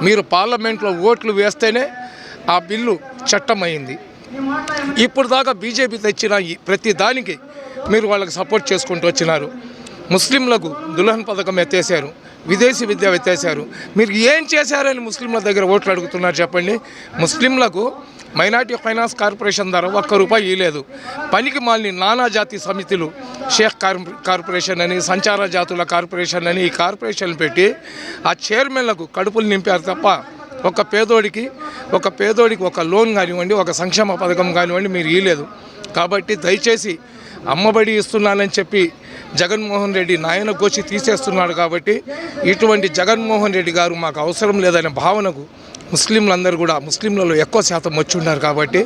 మీరు పార్లమెంట్లో ఓట్లు వేస్తేనే ఆ బిల్లు చట్టమైంది. ఇప్పుడు దాకా బీజేపీ తెచ్చిన ప్రతి దానికి మీరు వాళ్ళకి సపోర్ట్ చేసుకుంటూ వచ్చినారు. ముస్లింలకు దుల్హన్ పథకం ఎత్తేసారు, విదేశీ విద్య ఎత్తేసారు. మీరు ఏం చేశారని ముస్లింల దగ్గర ఓట్లు అడుగుతున్నారు చెప్పండి. ముస్లింలకు మైనార్టీ ఫైనాన్స్ కార్పొరేషన్ ద్వారా ₹1 ఇవ్వలేదు. పనికి మాలిన నానా జాతి సమితులు, షేక్ కార్పొరేషన్ అని, సంచార జాతుల కార్పొరేషన్ అని ఈ కార్పొరేషన్లు పెట్టి ఆ చైర్మన్లకు కడుపులు నింపారు తప్ప ఒక పేదోడికి ఒక లోన్ కానివ్వండి, ఒక సంక్షేమ పథకం కానివ్వండి మీరు ఇవ్వలేదు. కాబట్టి దయచేసి అమ్మబడి ఇస్తున్నానని చెప్పి జగన్మోహన్ రెడ్డి నాయన గోచి తీసేస్తున్నాడు. కాబట్టి ఇటువంటి జగన్మోహన్ రెడ్డి గారు మాకు అవసరం లేదనే భావనకు ముస్లింలందరూ కూడా, ముస్లింలలో ఎక్కువ శాతం వచ్చి ఉన్నారు. కాబట్టి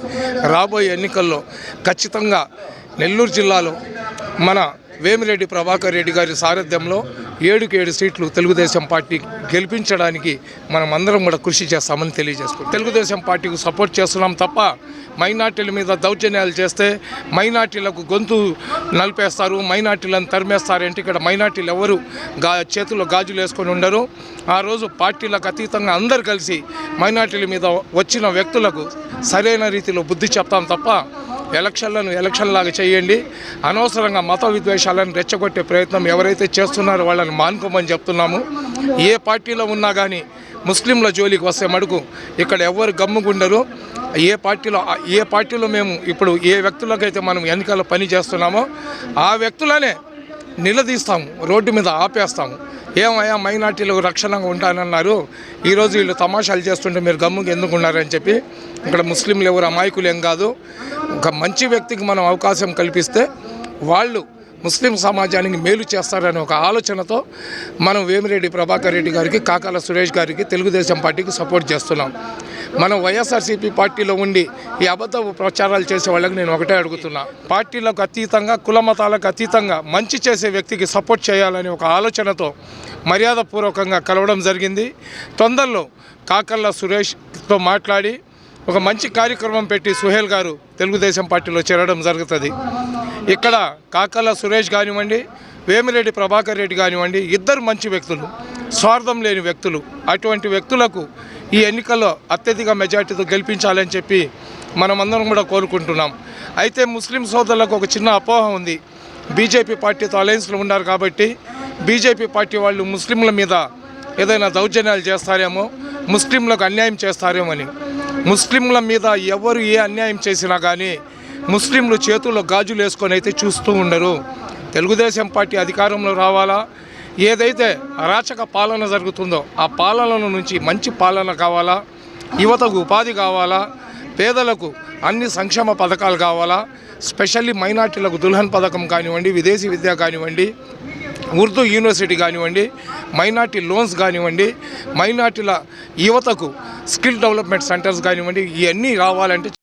రాబోయే ఎన్నికల్లో ఖచ్చితంగా నెల్లూరు జిల్లాలో మన వేమిరెడ్డి ప్రభాకర్ రెడ్డి గారి సారథ్యంలో 7 సీట్లు తెలుగుదేశం పార్టీ గెలిపించడానికి మనం అందరం కూడా కృషి చేస్తామని తెలియజేసుకుంటాం. తెలుగుదేశం పార్టీకి సపోర్ట్ చేస్తున్నాం తప్ప మైనార్టీల మీద దౌర్జన్యాలు చేస్తే మైనార్టీలకు గొంతు నలిపేస్తారు, మైనార్టీలను తరిమేస్తారంటే ఇక్కడ మైనార్టీలు ఎవరు చేతుల్లో గాజులు వేసుకొని ఉండరు. ఆ రోజు పార్టీలకు అతీతంగా అందరు కలిసి మైనార్టీల మీద వచ్చిన వ్యక్తులకు సరైన రీతిలో బుద్ధి చెప్తాం తప్ప ఎలక్షన్లాగా చేయండి. అనవసరంగా మత విద్వేషాలను రెచ్చగొట్టే ప్రయత్నం ఎవరైతే చేస్తున్నారో వాళ్ళని మానుకోమని చెప్తున్నాము. ఏ పార్టీలో ఉన్నా కానీ ముస్లింల జోలికి వస్తే మటుకు ఇక్కడ ఎవరు గమ్ముగుండరు. ఏ పార్టీలో మేము ఇప్పుడు ఏ వ్యక్తులకైతే మనం ఎన్నికల్లో పని చేస్తున్నామో ఆ వ్యక్తులనే నిలదీస్తాము, రోడ్డు మీద ఆపేస్తాము. ఏమయ్యా మైనార్టీలకు రక్షణగా ఉంటానన్నారు, ఈరోజు వీళ్ళు తమాషాలు చేస్తుంటే మీరు గమ్ముకి ఎందుకు ఉన్నారని చెప్పి ఇక్కడ ముస్లింలు ఎవరు అమాయకులు ఏం కాదు. ఒక మంచి వ్యక్తికి మనం అవకాశం కల్పిస్తే వాళ్ళు ముస్లిం సమాజానికి మేలు చేస్తారనే ఒక ఆలోచనతో మనం వేమిరెడ్డి ప్రభాకర్ రెడ్డి గారికి, కాకాల సురేష్ గారికి, తెలుగుదేశం పార్టీకి సపోర్ట్ చేస్తున్నాం. మనం వైఎస్ఆర్సీపీ పార్టీలో ఉండి ఈ అబద్ధ ప్రచారాలు చేసే వాళ్ళకి నేను ఒకటే అడుగుతున్నా, పార్టీలకు అతీతంగా, కుల మతాలకు అతీతంగా మంచి చేసే వ్యక్తికి సపోర్ట్ చేయాలని ఒక ఆలోచనతో మర్యాదపూర్వకంగా కలవడం జరిగింది. తొందరలో కాకర్ల సురేష్తో మాట్లాడి ఒక మంచి కార్యక్రమం పెట్టి సుహేల్ గారు తెలుగుదేశం పార్టీలో చేరడం జరుగుతుంది. ఇక్కడ కాకర్ల సురేష్ కానివ్వండి, వేమిరెడ్డి ప్రభాకర్ రెడ్డి కానివ్వండి, ఇద్దరు మంచి వ్యక్తులు, స్వార్థం లేని వ్యక్తులు. అటువంటి వ్యక్తులకు ఈ ఎన్నికల్లో అత్యధిక మెజార్టీతో గెలిపించాలని చెప్పి మనమందరం కూడా కోరుకుంటున్నాం. అయితే ముస్లిం సోదరులకు ఒక చిన్న అపోహ ఉంది, బీజేపీ పార్టీతో అలయన్స్లో ఉన్నారు కాబట్టి బీజేపీ పార్టీ వాళ్ళు ముస్లింల మీద ఏదైనా దౌర్జన్యాలు చేస్తారేమో, ముస్లింలకు అన్యాయం చేస్తారేమో అని. ముస్లింల మీద ఎవరు ఏ అన్యాయం చేసినా కానీ ముస్లింలు చేతుల్లో గాజులు వేసుకొని అయితే చూస్తూ ఉండరు. తెలుగుదేశం పార్టీ అధికారంలో రావాలా, ఏదైతే అరాచక పాలన జరుగుతుందో ఆ పాలన నుంచి మంచి పాలన కావాలా, యువతకు ఉపాధి కావాలా, పేదలకు అన్ని సంక్షేమ పథకాలు కావాలా, స్పెషల్లీ మైనార్టీలకు దుల్హన్ పథకం కానివ్వండి, విదేశీ విద్య కానివ్వండి, ఉర్దూ యూనివర్సిటీ కానివ్వండి, మైనార్టీ లోన్స్ కానివ్వండి, మైనార్టీల యువతకు స్కిల్ డెవలప్మెంట్ సెంటర్స్ కానివ్వండి, ఇవన్నీ రావాలంటే